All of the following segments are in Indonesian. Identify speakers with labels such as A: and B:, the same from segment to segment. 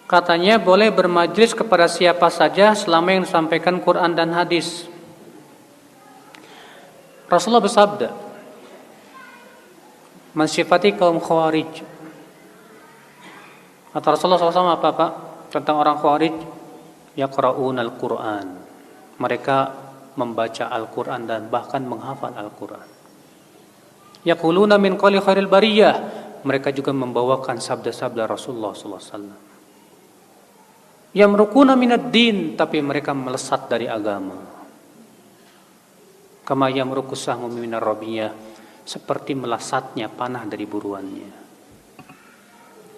A: Katanya boleh bermajlis kepada siapa saja selama yang disampaikan Quran dan hadis. Rasulullah bersabda mensifati kaum Khawarij. Kata Rasulullah SAW apa Pak? Tentang orang Khawarij, yaqra'unal Qur'an. Mereka membaca Al-Quran dan bahkan menghafal Al-Quran. Yaquluna min qawli khairil bariyah. Mereka juga membawakan sabda-sabda Rasulullah SAW. Yamruquna minad din, tapi mereka melesat dari agama. Kama yamruqus sahmu minar ramiyah, seperti melesatnya panah dari buruannya.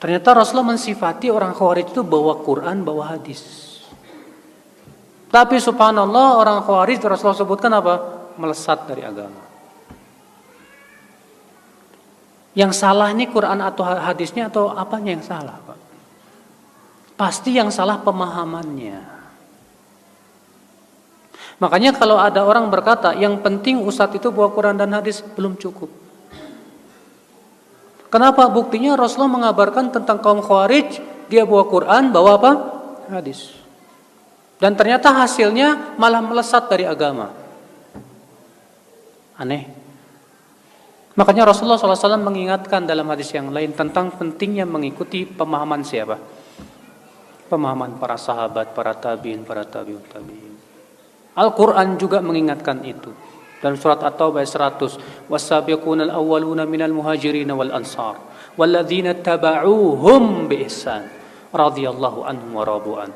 A: Ternyata Rasulullah mensifati orang Khawarij itu bawa Quran, bawa hadis. Tapi subhanallah orang Khawarij Rasulullah sebutkan apa? Melesat dari agama. Yang salah ini Quran atau hadisnya atau apanya yang salah, Pak? Pasti yang salah pemahamannya. Makanya kalau ada orang berkata yang penting ustadz itu bawa Quran dan hadis, belum cukup. Kenapa? Buktinya Rasulullah mengabarkan tentang kaum Khawarij, dia bawa Quran, bawa apa? Hadis. Dan ternyata hasilnya malah melesat dari agama. Aneh. Makanya Rasulullah SAW mengingatkan dalam hadis yang lain tentang pentingnya mengikuti pemahaman siapa? Pemahaman para sahabat, para tabi'in, para tabi'ut tabi'in. Al-Quran juga mengingatkan itu. Dalam surat At-Taubah 100, was-sabiqunal awwaluna minal muhajirin wal ansar walladzina taba'uuhum biihsan radhiyallahu anhum wa radu'an.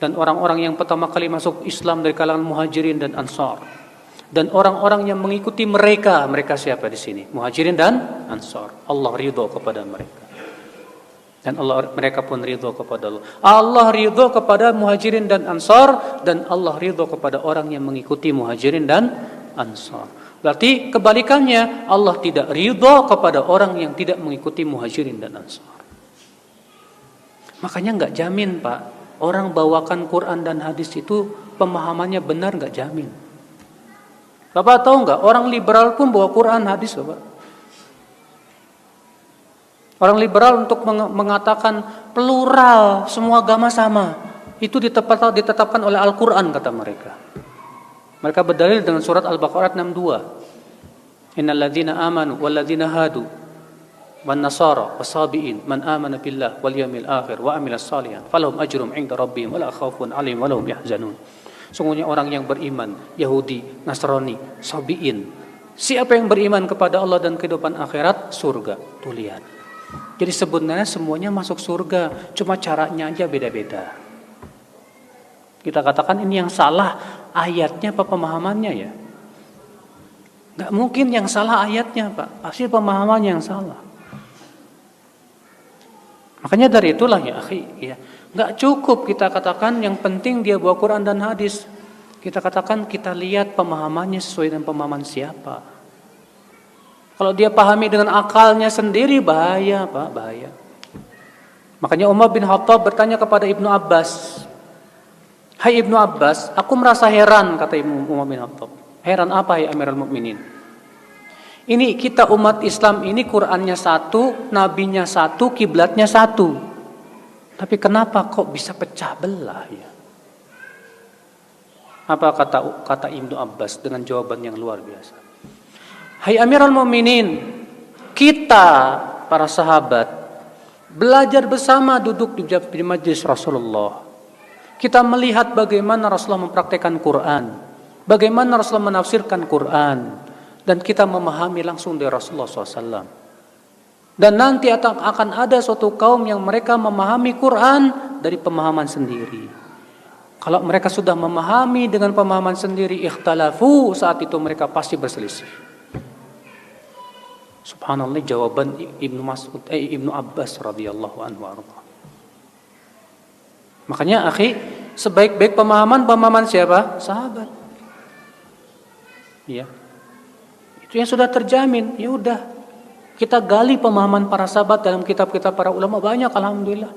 A: Dan orang-orang yang pertama kali masuk Islam dari kalangan muhajirin dan ansar. Dan orang-orang yang mengikuti mereka, mereka siapa di sini? Muhajirin dan ansar. Allah ridho kepada mereka. Dan mereka pun ridho kepada Allah. Allah ridho kepada muhajirin dan ansar, dan Allah ridho kepada orang yang mengikuti muhajirin dan ansar. Berarti kebalikannya, Allah tidak ridho kepada orang yang tidak mengikuti muhajirin dan ansar. Makanya nggak jamin Pak, orang bawakan Quran dan hadis itu pemahamannya benar, nggak jamin. Bapak tahu nggak, orang liberal pun bawa Quran hadis Bapak. Orang liberal untuk mengatakan plural, semua agama sama, itu ditetapkan oleh Al-Quran kata mereka. Mereka berdalil dengan surat Al-Baqarah 62. Innal ladzina amanu wal ladzina hadu wan nasara wasabiin man amana billah wal yawmil akhir wa amila shalihan falahum ajrum 'inda rabbihim wala khaufun 'alaihim wala hum yahzanun. Sungguhnya orang yang beriman, Yahudi, Nasrani, Sabiin, siapa yang beriman kepada Allah dan kehidupan akhirat, surga. Tuh lihat. Jadi sebenarnya semuanya masuk surga, cuma caranya aja beda-beda. Kita katakan ini yang salah ayatnya apa pemahamannya ya? Gak mungkin yang salah ayatnya Pak, pasti pemahamannya yang salah. Makanya dari itulah ya akhi, ya, gak cukup kita katakan yang penting dia bawa Quran dan hadis. Kita katakan kita lihat pemahamannya sesuai dengan pemahaman siapa. Kalau dia pahami dengan akalnya sendiri, bahaya Pak, bahaya. Makanya Umar bin Khattab bertanya kepada Ibnu Abbas, hai Ibnu Abbas, aku merasa heran, kata Umar bin Khattab. Heran apa ya Amirul Mukminin? Ini kita umat Islam ini Qur'annya satu, nabinya satu, kiblatnya satu. Tapi kenapa kok bisa pecah belah ya? Apa kata Ibnu Abbas dengan jawaban yang luar biasa? Hai Amirul Mukminin, kita para sahabat belajar bersama duduk di majlis Rasulullah. Kita melihat bagaimana Rasulullah mempraktikkan Quran, bagaimana Rasulullah menafsirkan Quran, dan kita memahami langsung dari Rasulullah SAW. Dan nanti akan ada suatu kaum yang mereka memahami Quran dari pemahaman sendiri. Kalau mereka sudah memahami dengan pemahaman sendiri, ikhtalafu, saat itu mereka pasti berselisih. Subhanallah, jawaban Ibnu Abbas radhiyallahu anhu arda. Makanya akhi, sebaik-baik pemahaman siapa? Sahabat. Iya. Itu yang sudah terjamin. Ya udah, kita gali pemahaman para sahabat dalam kitab-kitab para ulama banyak, alhamdulillah.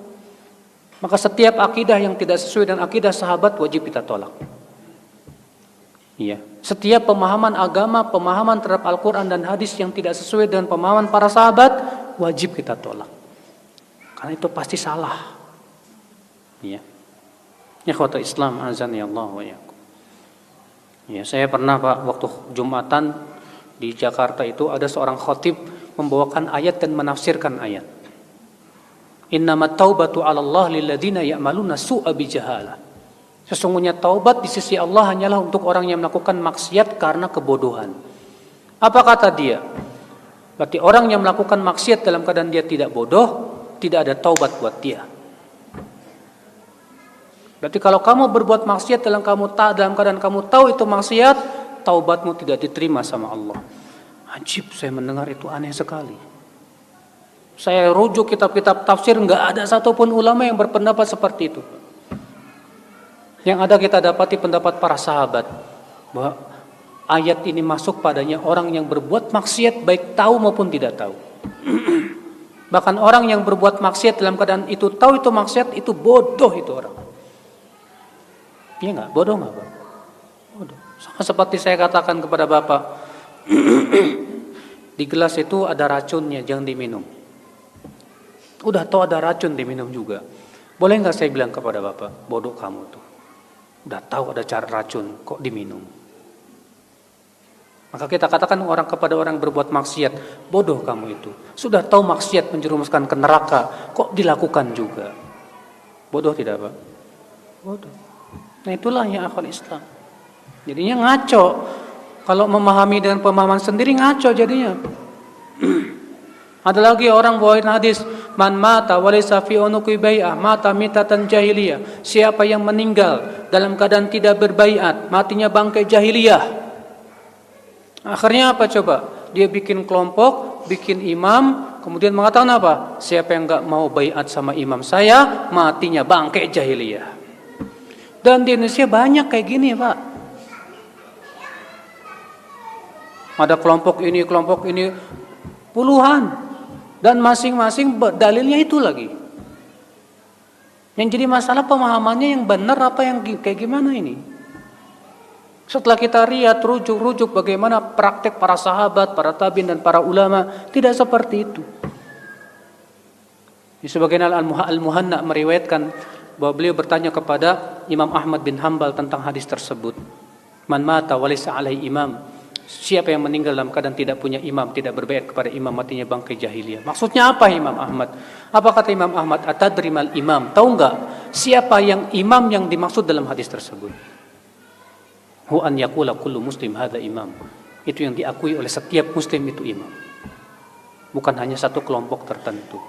A: Maka setiap akidah yang tidak sesuai dengan akidah sahabat wajib kita tolak. Iya. Setiap pemahaman agama, pemahaman terhadap Al-Quran dan hadis yang tidak sesuai dengan pemahaman para sahabat, wajib kita tolak. Karena itu pasti salah. Ya. Ikhwatul Islam azani Allah wa iyyakum. Ya, saya pernah Pak waktu Jumatan di Jakarta itu ada seorang khatib membawakan ayat dan menafsirkan ayat. Innamat taubatu 'alallah lilladzina ya'maluna su'a bijahalah. Sesungguhnya taubat di sisi Allah hanyalah untuk orang yang melakukan maksiat karena kebodohan. Apa kata dia? Berarti orang yang melakukan maksiat dalam keadaan dia tidak bodoh, tidak ada taubat buat dia. Berarti kalau kamu berbuat maksiat dalam keadaan kamu tahu itu maksiat, taubatmu tidak diterima sama Allah. Ajib, saya mendengar itu aneh sekali. Saya rujuk kitab-kitab tafsir, nggak ada satupun ulama yang berpendapat seperti itu. Yang ada kita dapati pendapat para sahabat bahwa ayat ini masuk padanya orang yang berbuat maksiat baik tahu maupun tidak tahu. Bahkan orang yang berbuat maksiat dalam keadaan itu tahu itu maksiat, itu bodoh itu orang. Iya nggak? Bodoh nggak Pak? Bodoh. Sama seperti saya katakan kepada Bapak, di gelas itu ada racunnya, jangan diminum. Udah tahu ada racun diminum juga. Boleh nggak saya bilang kepada Bapak, bodoh kamu tuh. Udah tahu ada cara racun, kok diminum. Maka kita katakan kepada orang berbuat maksiat, bodoh kamu itu. Sudah tahu maksiat menjerumuskan ke neraka, kok dilakukan juga. Bodoh tidak Pak? Bodoh. Nah itulah yang akal Islam. Jadinya ngaco. Kalau memahami dengan pemahaman sendiri ngaco jadinya. Ada lagi orang bawain hadis, man mata walaysa fi unuqi bai'ah mata mitatan jahiliyah. Siapa yang meninggal dalam keadaan tidak berbaiat, matinya bangkai jahiliyah. Akhirnya apa coba? Dia bikin kelompok, bikin imam, kemudian mengatakan apa? Siapa yang enggak mau baiat sama imam saya, matinya bangkai jahiliyah. Dan di Indonesia banyak kayak gini Pak. Ada kelompok ini puluhan. Dan masing-masing dalilnya itu lagi. Yang jadi masalah pemahamannya yang benar apa yang kayak gimana ini. Setelah kita lihat rujuk-rujuk bagaimana praktek para sahabat, para tabi'in dan para ulama, tidak seperti itu. Di sebagian Al-Muhanna meriwayatkan bahwa beliau bertanya kepada Imam Ahmad bin Hanbal tentang hadis tersebut. Man mata walaysa alaihi imam. Siapa yang meninggal dalam keadaan tidak punya imam, tidak berbaiat kepada imam, matinya bangkai jahiliyah. Maksudnya apa Imam Ahmad? Apa kata Imam Ahmad? Atadrimal imam. Tahu enggak siapa yang imam yang dimaksud dalam hadis tersebut? Hu an yaqula kullu muslim hadza imam. Itu yang diakui oleh setiap muslim itu imam. Bukan hanya satu kelompok tertentu.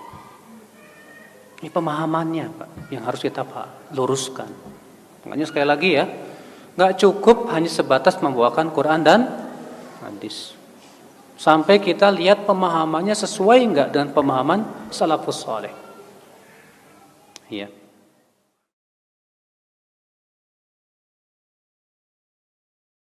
A: Ini pemahamannya Pak, yang harus kita luruskan. Makanya sekali lagi ya, nggak cukup hanya sebatas membawakan Quran dan hadis. Sampai kita lihat pemahamannya sesuai nggak dengan pemahaman salafus saleh. Ya.